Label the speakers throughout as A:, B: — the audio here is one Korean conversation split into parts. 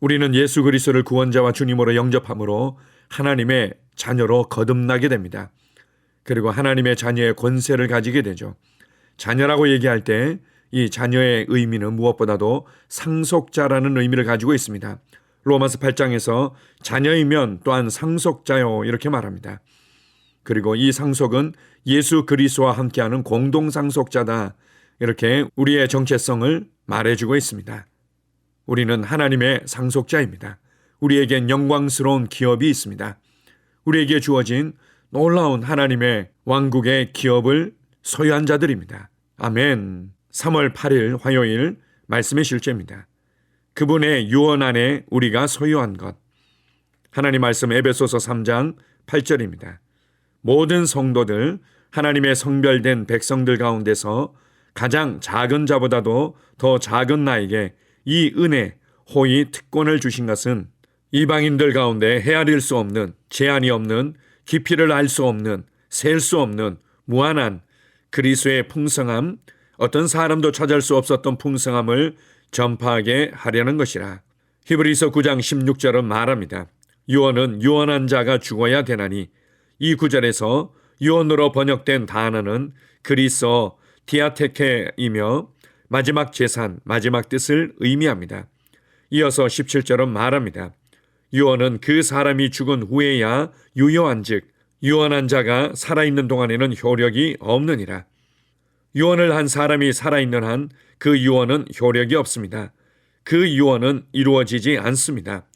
A: 우리는 예수 그리스도를 구원자와 주님으로 영접함으로 하나님의 자녀로 거듭나게 됩니다. 그리고 하나님의 자녀의 권세를 가지게 되죠. 자녀라고 얘기할 때 이 자녀의 의미는 무엇보다도 상속자라는 의미를 가지고 있습니다. 로마서 8장에서 자녀이면 또한 상속자요 이렇게 말합니다. 그리고 이 상속은 예수 그리스도와 함께하는 공동 상속자다 이렇게 우리의 정체성을 말해주고 있습니다. 우리는 하나님의 상속자입니다. 우리에겐 영광스러운 기업이 있습니다. 우리에게 주어진 놀라운 하나님의 왕국의 기업을 소유한 자들입니다. 아멘. 3월 8일 화요일 말씀의 실제입니다. 그분의 유언 안에 우리가 소유한 것. 하나님 말씀 에베소서 3장 8절입니다. 모든 성도들, 하나님의 성별된 백성들 가운데서 가장 작은 자보다도 더 작은 나에게 이 은혜, 호의, 특권을 주신 것은 이방인들 가운데 헤아릴 수 없는, 제한이 없는, 깊이를 알 수 없는, 셀 수 없는 무한한 그리스도의 풍성함, 어떤 사람도 찾을 수 없었던 풍성함을 전파하게 하려는 것이라. 히브리서 9장 16절은 말합니다. 유언은 유언한 자가 죽어야 되나니 이 구절에서 유언으로 번역된 단어는 그리스어 디아테케이며 마지막 재산, 마지막 뜻을 의미합니다. 이어서 17절은 말합니다. 유언은 그 사람이 죽은 후에야 유효한 즉 유언한 자가 살아있는 동안에는 효력이 없느니라. 유언을 한 사람이 살아있는 한 그 유언은 효력이 없습니다. 그 유언은 이루어지지 않습니다.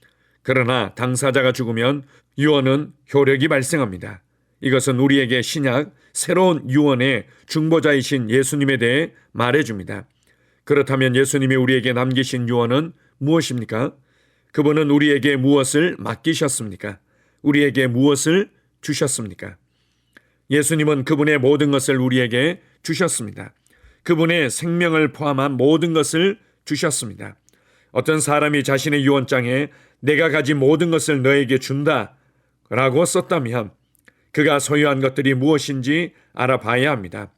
A: 그러나 당사자가 죽으면 유언은 효력이 발생합니다. 이것은 우리에게 신약 새로운 유언의 중보자이신 예수님에 대해 말해줍니다. 그렇다면 예수님이 우리에게 남기신 유언은 무엇입니까? 그분은 우리에게 무엇을 맡기셨습니까? 우리에게 무엇을 주셨습니까? 예수님은 그분의 모든 것을 우리에게 주셨습니다. 그분의 생명을 포함한 모든 것을 주셨습니다. 어떤 사람이 자신의 유언장에 내가 가진 모든 것을 너에게 준다 라고 썼다면 그가 소유한 것들이 무엇인지 알아봐야 합니다.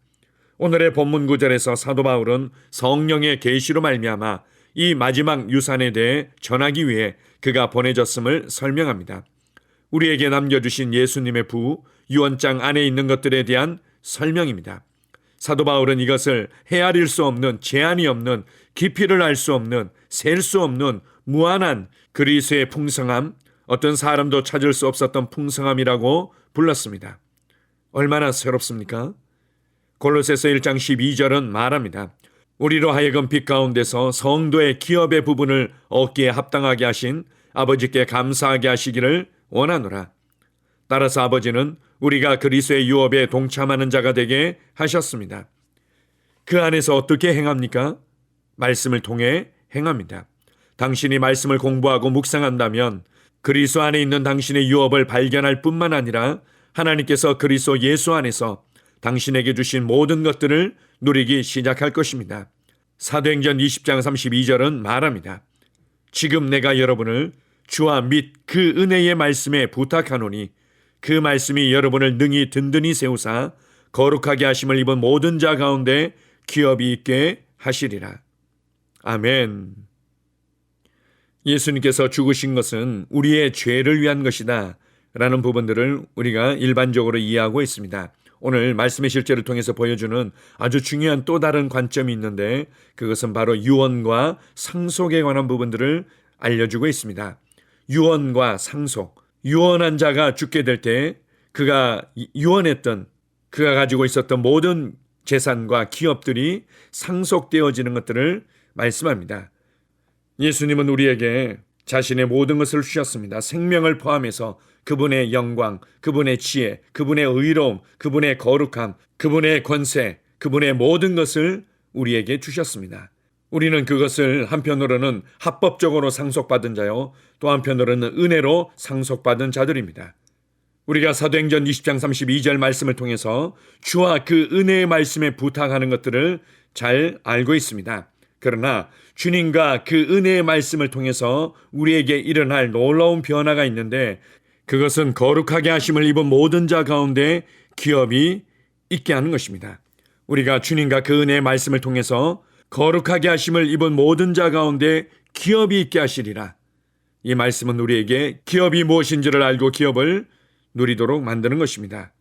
A: 오늘의 본문 구절에서 사도 바울은 성령의 계시로 말미암아 이 마지막 유산에 대해 전하기 위해 그가 보내졌음을 설명합니다. 우리에게 남겨주신 예수님의 부, 유언장 안에 있는 것들에 대한 설명입니다. 사도 바울은 이것을 헤아릴 수 없는, 제한이 없는, 깊이를 알 수 없는, 셀 수 없는 무한한 그리스도의 풍성함, 어떤 사람도 찾을 수 없었던 풍성함이라고 불렀습니다. 얼마나 새롭습니까? 골로새서 1장 12절은 말합니다. 우리로 하여금 빛 가운데서 성도의 기업의 부분을 얻기에 합당하게 하신 아버지께 감사하게 하시기를 원하노라. 따라서 아버지는 우리가 그리스도의 유업에 동참하는 자가 되게 하셨습니다. 그 안에서 어떻게 행합니까? 말씀을 통해 행합니다. 당신이 말씀을 공부하고 묵상한다면 그리스도 안에 있는 당신의 유업을 발견할 뿐만 아니라 하나님께서 그리스도 예수 안에서 당신에게 주신 모든 것들을 누리기 시작할 것입니다. 사도행전 20장 32절은 말합니다. 지금 내가 여러분을 주와 및 그 은혜의 말씀에 부탁하노니 그 말씀이 여러분을 능히 든든히 세우사 거룩하게 하심을 입은 모든 자 가운데 기업이 있게 하시리라. 아멘. 예수님께서 죽으신 것은 우리의 죄를 위한 것이다 라는 부분들을 우리가 일반적으로 이해하고 있습니다. 오늘 말씀의 실제를 통해서 보여주는 아주 중요한 또 다른 관점이 있는데 그것은 바로 유언과 상속에 관한 부분들을 알려주고 있습니다. 유언과 상속, 유언한 자가 죽게 될 때 그가 유언했던, 그가 가지고 있었던 모든 재산과 기업들이 상속되어지는 것들을 말씀합니다. 예수님은 우리에게 자신의 모든 것을 주셨습니다. 생명을 포함해서 그분의 영광, 그분의 지혜, 그분의 의로움, 그분의 거룩함, 그분의 권세, 그분의 모든 것을 우리에게 주셨습니다. 우리는 그것을 한편으로는 합법적으로 상속받은 자요, 또 한편으로는 은혜로 상속받은 자들입니다. 우리가 사도행전 20장 32절 말씀을 통해서 주와 그 은혜의 말씀에 부탁하는 것들을 잘 알고 있습니다. 그러나 주님과 그 은혜의 말씀을 통해서 우리에게 일어날 놀라운 변화가 있는데 그것은 거룩하게 하심을 입은 모든 자 가운데 기업이 있게 하는 것입니다. 우리가 주님과 그 은혜의 말씀을 통해서 거룩하게 하심을 입은 모든 자 가운데 기업이 있게 하시리라. 이 말씀은 우리에게 기업이 무엇인지를 알고 기업을 누리도록 만드는 것입니다.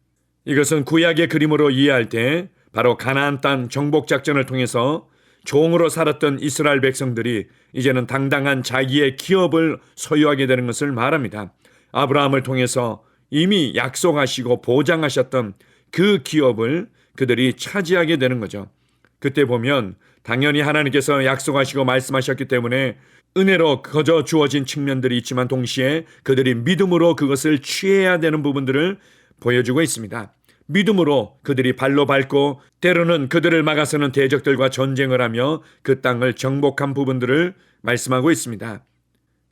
A: 이것은 구약의 그림으로 이해할 때 바로 가나안 땅 정복 작전을 통해서 종으로 살았던 이스라엘 백성들이 이제는 당당한 자기의 기업을 소유하게 되는 것을 말합니다. 아브라함을 통해서 이미 약속하시고 보장하셨던 그 기업을 그들이 차지하게 되는 거죠. 그때 보면 당연히 하나님께서 약속하시고 말씀하셨기 때문에 은혜로 거저 주어진 측면들이 있지만 동시에 그들이 믿음으로 그것을 취해야 되는 부분들을 보여주고 있습니다. 믿음으로 그들이 발로 밟고 때로는 그들을 막아서는 대적들과 전쟁을 하며 그 땅을 정복한 부분들을 말씀하고 있습니다.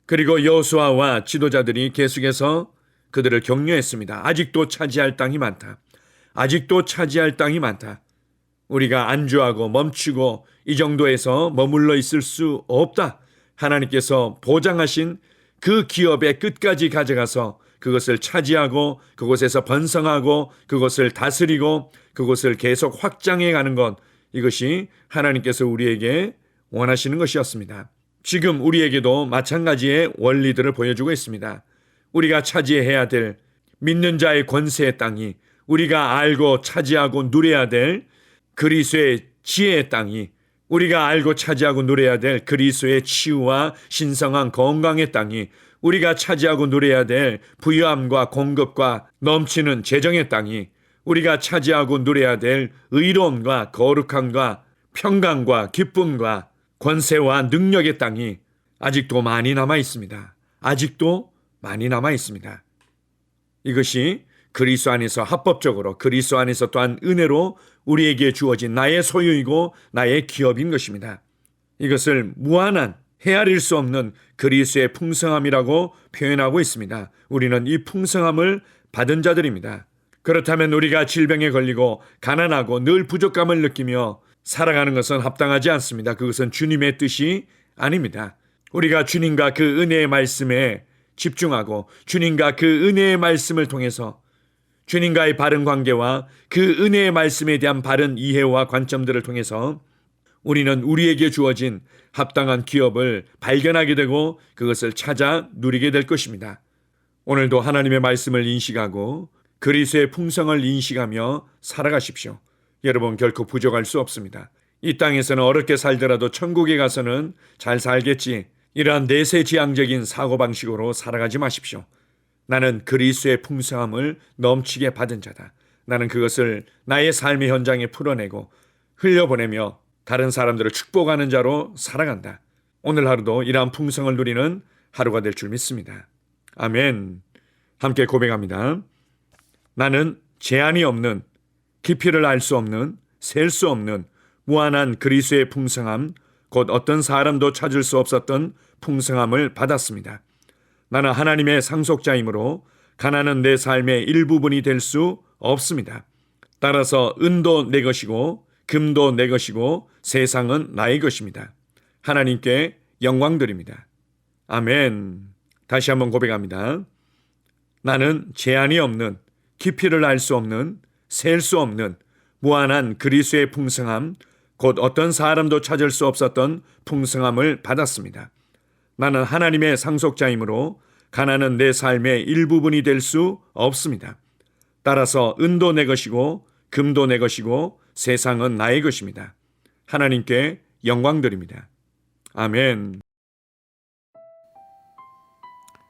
A: 그리고 여호수아와 지도자들이 계속해서 그들을 격려했습니다. 아직도 차지할 땅이 많다. 아직도 차지할 땅이 많다. 우리가 안주하고 멈추고 이 정도에서 머물러 있을 수 없다. 하나님께서 보장하신 그 기업의 끝까지 가져가서 그것을 차지하고 그곳에서 번성하고 그것을 다스리고 그것을 계속 확장해 가는 것, 이것이 하나님께서 우리에게 원하시는 것이었습니다. 지금 우리에게도 마찬가지의 원리들을 보여주고 있습니다. 우리가 차지해야 될 믿는 자의 권세의 땅이, 우리가 알고 차지하고 누려야 될 그리스도의 지혜의 땅이, 우리가 알고 차지하고 누려야 될 그리스도의 치유와 신성한 건강의 땅이, 우리가 차지하고 누려야 될 부유함과 공급과 넘치는 재정의 땅이, 우리가 차지하고 누려야 될 의로움과 거룩함과 평강과 기쁨과 권세와 능력의 땅이 아직도 많이 남아 있습니다. 아직도 많이 남아 있습니다. 이것이 그리스도 안에서 합법적으로, 그리스도 안에서 또한 은혜로 우리에게 주어진 나의 소유이고 나의 기업인 것입니다. 이것을 무한한 헤아릴 수 없는 그리스도의 풍성함이라고 표현하고 있습니다. 우리는 이 풍성함을 받은 자들입니다. 그렇다면 우리가 질병에 걸리고 가난하고 늘 부족감을 느끼며 살아가는 것은 합당하지 않습니다. 그것은 주님의 뜻이 아닙니다. 우리가 주님과 그 은혜의 말씀에 집중하고 주님과 그 은혜의 말씀을 통해서 주님과의 바른 관계와 그 은혜의 말씀에 대한 바른 이해와 관점들을 통해서 우리는 우리에게 주어진 합당한 기업을 발견하게 되고 그것을 찾아 누리게 될 것입니다. 오늘도 하나님의 말씀을 인식하고 그리스도의 풍성을 인식하며 살아가십시오. 여러분, 결코 부족할 수 없습니다. 이 땅에서는 어렵게 살더라도 천국에 가서는 잘 살겠지, 이러한 내세지향적인 사고방식으로 살아가지 마십시오. 나는 그리스도의 풍성함을 넘치게 받은 자다. 나는 그것을 나의 삶의 현장에 풀어내고 흘려보내며 다른 사람들을 축복하는 자로 살아간다. 오늘 하루도 이러한 풍성을 누리는 하루가 될 줄 믿습니다. 아멘. 함께 고백합니다. 나는 제한이 없는, 깊이를 알 수 없는, 셀 수 없는 무한한 그리스도의 풍성함, 곧 어떤 사람도 찾을 수 없었던 풍성함을 받았습니다. 나는 하나님의 상속자이므로 가난은 내 삶의 일부분이 될 수 없습니다. 따라서 은도 내 것이고 금도 내 것이고 세상은 나의 것입니다. 하나님께 영광 드립니다. 아멘. 다시 한번 고백합니다. 나는 제한이 없는, 깊이를 알 수 없는, 셀 수 없는 무한한 그리스도의 풍성함, 곧 어떤 사람도 찾을 수 없었던 풍성함을 받았습니다. 나는 하나님의 상속자이므로 가난은 내 삶의 일부분이 될 수 없습니다. 따라서 은도 내 것이고 금도 내 것이고 세상은 나의 것입니다. 하나님께 영광 드립니다. 아멘.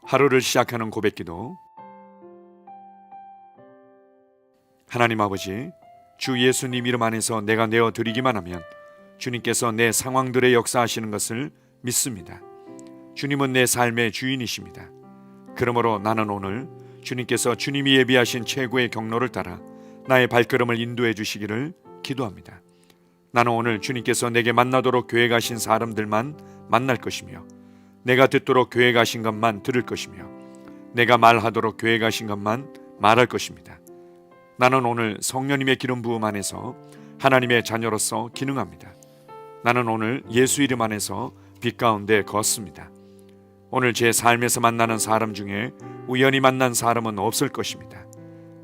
A: 하루를 시작하는 고백기도. 하나님 아버지, 주 예수님 이름 안에서 내가 내어드리기만 하면 주님께서 내 상황들의 역사하시는 것을 믿습니다. 주님은 내 삶의 주인이십니다. 그러므로 나는 오늘 주님께서 주님이 예비하신 최고의 경로를 따라 나의 발걸음을 인도해 주시기를 기도합니다. 나는 오늘 주님께서 내게 만나도록 계획하신 사람들만 만날 것이며, 내가 듣도록 계획하신 것만 들을 것이며, 내가 말하도록 계획하신 것만 말할 것입니다. 나는 오늘 성령님의 기름 부음 안에서 하나님의 자녀로서 기능합니다. 나는 오늘 예수 이름 안에서 빛 가운데 걷습니다. 오늘 제 삶에서 만나는 사람 중에 우연히 만난 사람은 없을 것입니다.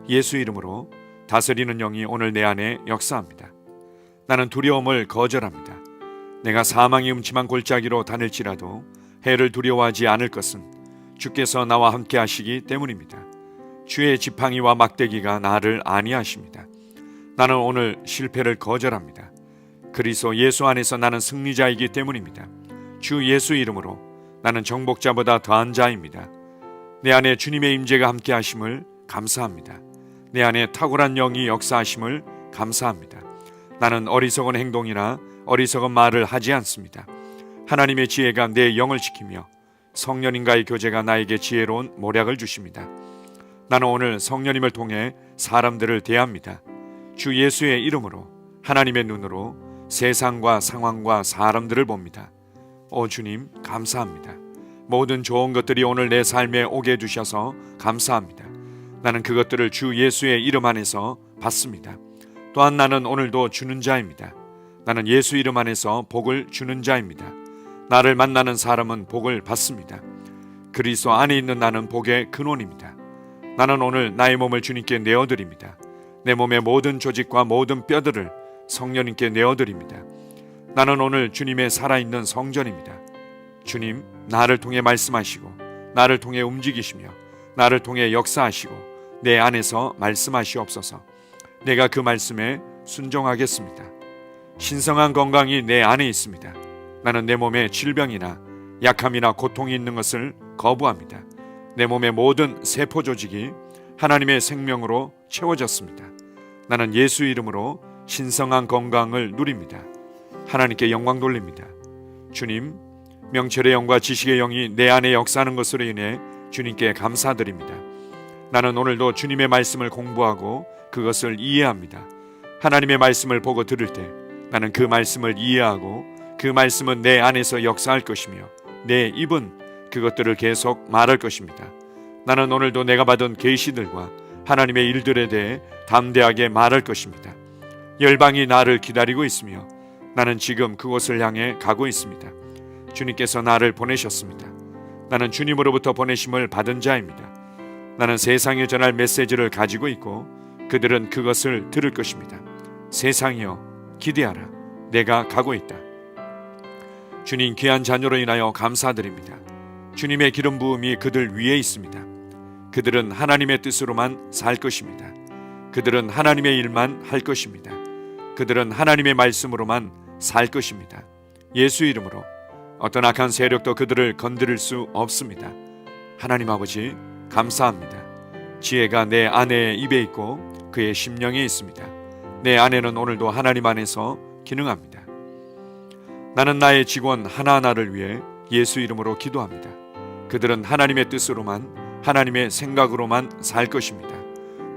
A: 예수 이름으로 다스리는 영이 오늘 내 안에 역사합니다. 나는 두려움을 거절합니다. 내가 사망의 음침한 골짜기로 다닐지라도 해를 두려워하지 않을 것은 주께서 나와 함께 하시기 때문입니다. 주의 지팡이와 막대기가 나를 안위하십니다. 나는 오늘 실패를 거절합니다. 그리스도 예수 안에서 나는 승리자이기 때문입니다. 주 예수 이름으로 나는 정복자보다 더한 자입니다. 내 안에 주님의 임재가 함께 하심을 감사합니다. 내 안에 탁월한 영이 역사하심을 감사합니다. 나는 어리석은 행동이나 어리석은 말을 하지 않습니다. 하나님의 지혜가 내 영을 지키며 성령님과의 교제가 나에게 지혜로운 모략을 주십니다. 나는 오늘 성령님을 통해 사람들을 대합니다. 주 예수의 이름으로 하나님의 눈으로 세상과 상황과 사람들을 봅니다. 오 주님 감사합니다. 모든 좋은 것들이 오늘 내 삶에 오게 해주셔서 감사합니다. 나는 그것들을 주 예수의 이름 안에서 받습니다. 또한 나는 오늘도 주는 자입니다. 나는 예수 이름 안에서 복을 주는 자입니다. 나를 만나는 사람은 복을 받습니다. 그리스도 안에 있는 나는 복의 근원입니다. 나는 오늘 나의 몸을 주님께 내어드립니다. 내 몸의 모든 조직과 모든 뼈들을 성령님께 내어드립니다. 나는 오늘 주님의 살아있는 성전입니다. 주님, 나를 통해 말씀하시고 나를 통해 움직이시며 나를 통해 역사하시고 내 안에서 말씀하시옵소서. 내가 그 말씀에 순종하겠습니다. 신성한 건강이 내 안에 있습니다. 나는 내 몸에 질병이나 약함이나 고통이 있는 것을 거부합니다. 내 몸의 모든 세포 조직이 하나님의 생명으로 채워졌습니다. 나는 예수 이름으로 신성한 건강을 누립니다. 하나님께 영광 돌립니다. 주님, 명철의 영과 지식의 영이 내 안에 역사하는 것으로 인해 주님께 감사드립니다. 나는 오늘도 주님의 말씀을 공부하고 그것을 이해합니다. 하나님의 말씀을 보고 들을 때 나는 그 말씀을 이해하고 그 말씀은 내 안에서 역사할 것이며 내 입은 그것들을 계속 말할 것입니다. 나는 오늘도 내가 받은 계시들과 하나님의 일들에 대해 담대하게 말할 것입니다. 열방이 나를 기다리고 있으며 나는 지금 그곳을 향해 가고 있습니다. 주님께서 나를 보내셨습니다. 나는 주님으로부터 보내심을 받은 자입니다. 나는 세상에 전할 메시지를 가지고 있고 그들은 그것을 들을 것입니다. 세상이여 기대하라. 내가 가고 있다. 주님 귀한 자녀로 인하여 감사드립니다. 주님의 기름 부음이 그들 위에 있습니다. 그들은 하나님의 뜻으로만 살 것입니다. 그들은 하나님의 일만 할 것입니다. 그들은 하나님의 말씀으로만 살 것입니다. 예수 이름으로 어떤 악한 세력도 그들을 건드릴 수 없습니다. 하나님 아버지 감사합니다. 지혜가 내 아내의 입에 있고 그의 심령에 있습니다. 내 아내는 오늘도 하나님 안에서 기능합니다. 나는 나의 직원 하나하나를 위해 예수 이름으로 기도합니다. 그들은 하나님의 뜻으로만 하나님의 생각으로만 살 것입니다.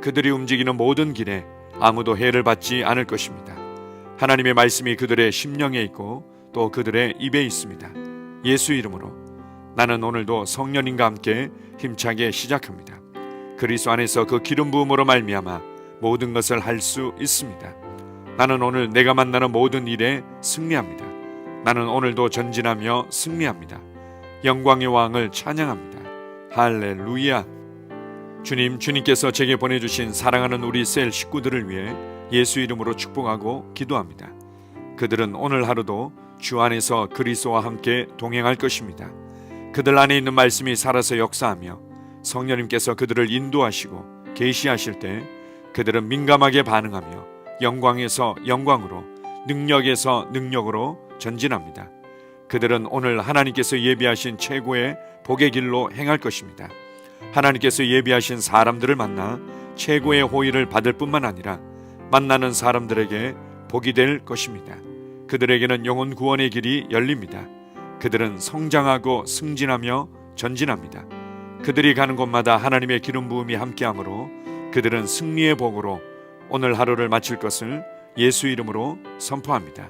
A: 그들이 움직이는 모든 길에 아무도 해를 받지 않을 것입니다. 하나님의 말씀이 그들의 심령에 있고 또 그들의 입에 있습니다. 예수 이름으로 나는 오늘도 성령님과 함께 힘차게 시작합니다. 그리스도 안에서 그 기름 부음으로 말미암아 모든 것을 할 수 있습니다. 나는 오늘 내가 만나는 모든 일에 승리합니다. 나는 오늘도 전진하며 승리합니다. 영광의 왕을 찬양합니다. 할렐루야. 주님께서 제게 보내주신 사랑하는 우리 셀 식구들을 위해 예수 이름으로 축복하고 기도합니다. 그들은 오늘 하루도 주 안에서 그리스도와 함께 동행할 것입니다. 그들 안에 있는 말씀이 살아서 역사하며 성령님께서 그들을 인도하시고 계시하실 때 그들은 민감하게 반응하며 영광에서 영광으로 능력에서 능력으로 전진합니다. 그들은 오늘 하나님께서 예비하신 최고의 복의 길로 행할 것입니다. 하나님께서 예비하신 사람들을 만나 최고의 호의를 받을 뿐만 아니라 만나는 사람들에게 복이 될 것입니다. 그들에게는 영혼 구원의 길이 열립니다. 그들은 성장하고 승진하며 전진합니다. 그들이 가는 곳마다 하나님의 기름 부음이 함께하므로 그들은 승리의 복으로 오늘 하루를 마칠 것을 예수 이름으로 선포합니다.